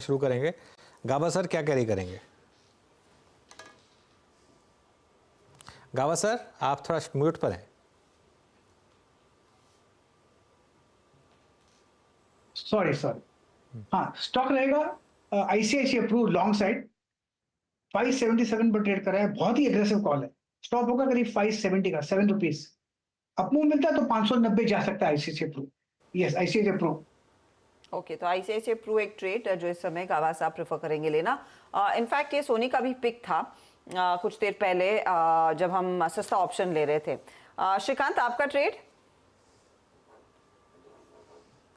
शुरू करेंगे। गाबा सर क्या कैरी करेंगे? गाबा सर आप थोड़ा म्यूट पर हैं। सॉरी। हाँ, स्टॉक रहेगा आईसीआईसीआई प्रू लॉन्ग साइड 577 पर ट्रेड कर रहा है, बहुत ही एग्रेसिव कॉल है। स्टॉप होगा करीब 570 का, 7 रुपीज। अपमूव मिलता है तो 590 जा सकता है ICICI Pru. Yes, ICICI Pru. Okay, तो आईसीआईसीआई प्रू एक ट्रेड जो इस समय गावास आप प्रेफर करेंगे लेना। इनफैक्ट ये सोनी का भी पिक था कुछ देर पहले जब हम सस्ता ऑप्शन ले रहे थे। श्रीकांत आपका ट्रेड?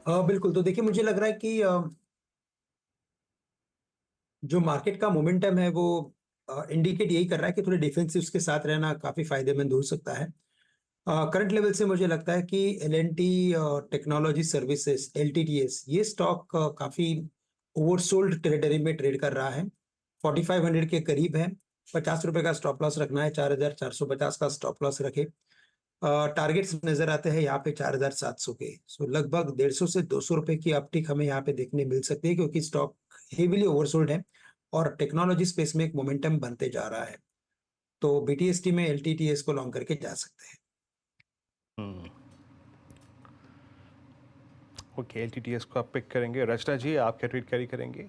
बिल्कुल, तो देखिए मुझे लग रहा है कि जो मार्केट का मोमेंटम है वो इंडिकेट यही कर रहा है कि थोड़े डिफेंसिव्स के साथ रहना काफी फायदेमंद हो सकता है। करंट लेवल से मुझे लगता है कि एल&टी टेक्नोलॉजी सर्विसेज LTTS ये स्टॉक काफी ओवरसोल्ड टेरिटरी में ट्रेड कर रहा है। 4500 के करीब है। 50 रुपए का स्टॉप लॉस रखना है, 4450 का स्टॉप लॉस रखे। टारगेट्स नजर आते हैं यहाँ पे 4700 के। सो लगभग 150 से 200 रुपए की अपटिक हमें यहाँ पे देखने मिल सकती है, क्योंकि स्टॉक हेवीली ओवरसोल्ड है और टेक्नोलॉजी स्पेस में एक मोमेंटम बनते जा रहा है। तो BTST में LTTS को लॉन्ग करके जा सकते हैं। ओके, LTTS को आप पिक करेंगे। रचना जी आप क्या ट्रेड कैरी करेंगे?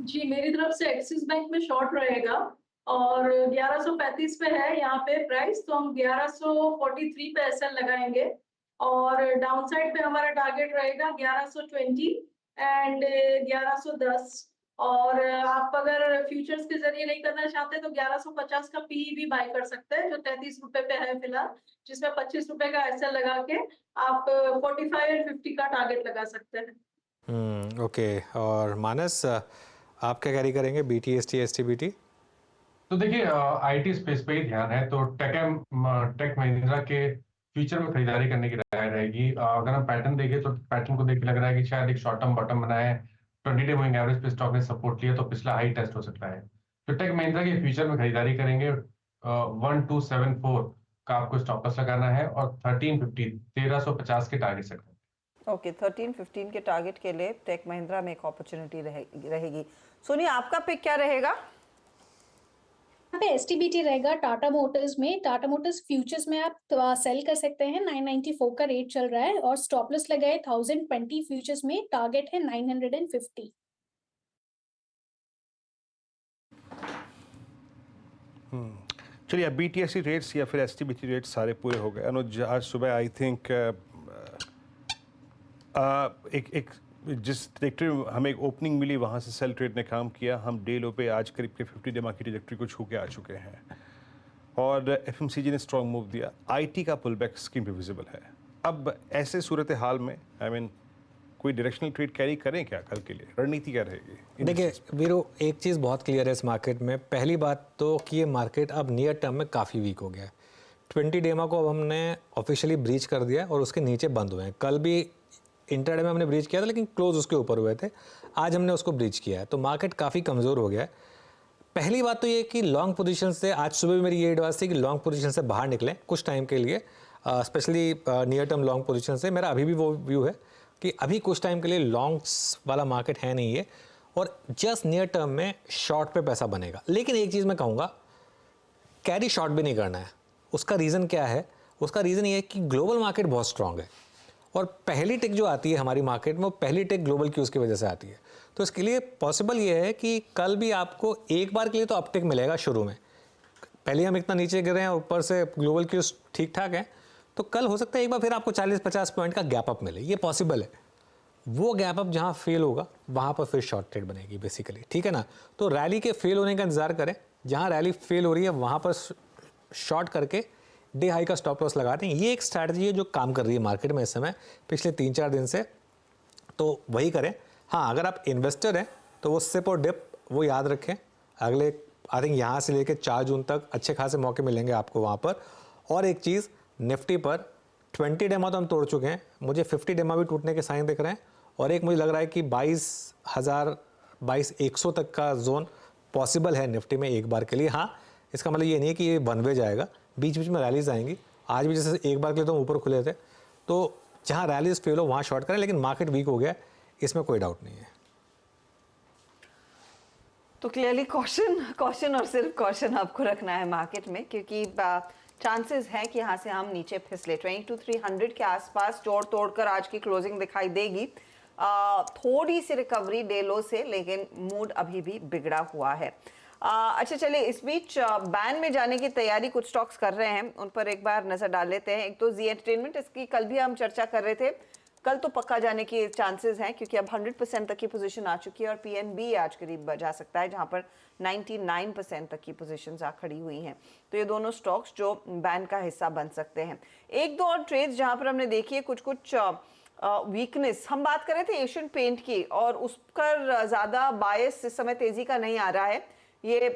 जी, मेरी तरफ से एक्सिस बैंक में शॉर्ट रहेगा और 1135 पे है यहाँ पे प्राइस, तो हम 1143 पे एसएल लगाएंगे और डाउन साइड पे हमारा टारगेट रहेगा 1120 एंड 1110। और आप अगर फ्यूचर्स के जरिए नहीं करना चाहते तो 1150 का पीई भी बाय कर सकते हैं, जो 33 रुपए पे है फिलहाल, जिसमें 25 रुपए का एसएल लगा के आप 45 एंड 50 का टारगेट लगा सकते हैं। ओके, और मानस आप क्या कैरी करेंगे? BTST STBT? तो देखिए आईटी स्पेस पे ही ध्यान है, तो टेक महिंद्रा के फ्यूचर में खरीदारी करने की राय रहेगी। अगर हम पैटर्न देखें तो पैटर्न को देख के लग रहा है कि शायद एक शॉर्ट टर्म बॉटम बना है। 20-डे मूविंग एवरेज पे स्टॉक ने सपोर्ट लिया तो पिछला हाई टेस्ट हो सकता है। तो टेक महिंद्रा के फ्यूचर में खरीदारी करेंगे। 1274 का आपको स्टॉप लॉस लगाना है और 1350 के टारगेट से। ओके, 13-15 के टारगेट के लिए टेक महिंद्रा में एक अपॉर्चुनिटी रहेगी। सोनी आपका पिक क्या रहेगा? यहाँ पे एसटीबीटी रहेगा टाटा मोटर्स में। टाटा मोटर्स फ्यूचर्स में आप सेल कर सकते हैं। 994 का रेट चल रहा है और स्टॉप लॉस लगाए 1020 फ्यूचर्स में, टारगेट है 950। चलिए, अब BTSC रेट्स या फिर STBT रेट्स सारे पूरे हो गए। अनुज, आज सुबह आई थिंक एक जिस ट्रेक्टर हमें एक ओपनिंग मिली वहाँ से सेल ट्रेड ने काम किया। हम डे लो पे आज करीब 50 डे की ट्रेजेक्ट्री को छू के आ चुके हैं और FMCG ने स्ट्रॉन्ग मूव दिया। IT का पुल बैक स्क्रीन पे विजिबल है। अब ऐसे सूरत हाल में कोई डायरेक्शनल ट्रेड कैरी करें क्या कल के लिए? रणनीति क्या रहेगी? देखिए वीरो, एक चीज़ बहुत क्लियर है इस मार्केट में। पहली बात तो कि ये मार्केट अब नियर टर्म में काफ़ी वीक हो गया है। 20 डेमा को अब हमने ऑफिशियली ब्रीच कर दिया और उसके नीचे बंद हुए हैं। कल भी इंटरडे में हमने ब्रीच किया था लेकिन क्लोज उसके ऊपर हुए थे। आज हमने उसको ब्रीच किया है, तो मार्केट काफ़ी कमज़ोर हो गया है। पहली बात तो ये कि लॉन्ग पोजीशन से, आज सुबह भी मेरी ये एडवाइस थी कि लॉन्ग पोजीशन से बाहर निकलें कुछ टाइम के लिए, specially near term long position से। मेरा अभी भी वो व्यू है कि अभी कुछ टाइम के लिए लॉन्ग्स वाला मार्केट है नहीं है और जस्ट नियर टर्म में शॉर्ट पे पैसा बनेगा। लेकिन एक चीज़ मैं कहूँगा, कैरी शॉर्ट भी नहीं करना है। उसका रीज़न क्या है? उसका रीज़न ये है कि ग्लोबल मार्केट बहुत स्ट्रांग है और पहली टिक जो आती है हमारी मार्केट में, वो पहली टिक ग्लोबल क्यूज़ की वजह से आती है। तो इसके लिए पॉसिबल ये है कि कल भी आपको एक बार के लिए तो अपटिक मिलेगा शुरू में। पहले हम इतना नीचे गिरे हैं, ऊपर से ग्लोबल क्यूज़ ठीक ठाक है, तो कल हो सकता है एक बार फिर आपको 40-50 पॉइंट का गैप अप मिले। ये पॉसिबल है। वो गैप अप जहाँ फेल होगा वहाँ पर फिर शॉर्ट ट्रेड बनेगी बेसिकली, ठीक है ना। तो रैली के फेल होने का इंतजार करें। जहाँ रैली फेल हो रही है वहाँ पर शॉर्ट करके डे हाई का स्टॉप लॉस लगाते हैं। ये एक स्ट्रैटेजी है जो काम कर रही है मार्केट में इस समय पिछले 3-4 दिन से, तो वही करें। हाँ, अगर आप इन्वेस्टर हैं तो वो सिप और डिप वो याद रखें। अगले आई थिंक यहाँ से लेकर 4 जून तक अच्छे खासे मौके मिलेंगे आपको वहाँ पर। और एक चीज़, निफ्टी पर 20 डेमा तो हम तोड़ चुके हैं, मुझे 50 डेमा भी टूटने के साइन दिख रहे हैं। और एक मुझे लग रहा है कि 22,100 तक का जोन पॉसिबल है निफ्टी में एक बार के लिए। हाँ, इसका मतलब ये नहीं है कि ये वन वे जाएगा, बीच बीच में रैलीज आएंगी। आज भी जैसे एक बार के लिए तो ऊपर खुले थे, तो जहाँ रैलीज फेल हो वहाँ शॉर्ट करें, लेकिन मार्केट वीक हो गया, इसमें कोई डाउट नहीं है। तो क्लियरली कॉशन और सिर्फ कॉशन आपको रखना है मार्केट में, क्योंकि चांसेस है कि यहाँ से हम नीचे फिसले 22,300 के आसपास जोड़ तोड़कर आज की क्लोजिंग दिखाई देगी। थोड़ी सी रिकवरी डे लो से, लेकिन मूड अभी भी बिगड़ा हुआ है। अच्छा चलिए, इस बीच बैन में जाने की तैयारी कुछ स्टॉक्स कर रहे हैं, उन पर एक बार नजर डाल लेते हैं। एक तो जी एंटरटेनमेंट, इसकी कल भी हम चर्चा कर रहे थे, कल तो पक्का जाने की चांसेस हैं क्योंकि अब 100% तक की पोजीशन आ चुकी है और पीएनबी आज करीब जा सकता है, जहां पर 99% तक की पोजीशंस आ खड़ी हुई हैं। तो ये दोनों स्टॉक्स जो बैन का हिस्सा बन सकते हैं। एक दो और ट्रेड्स जहां पर हमने देखी है कुछ वीकनेस, हम बात कर रहे थे एशियन पेंट की, और उस पर ज्यादा बायस इस समय तेजी का नहीं आ रहा है। ये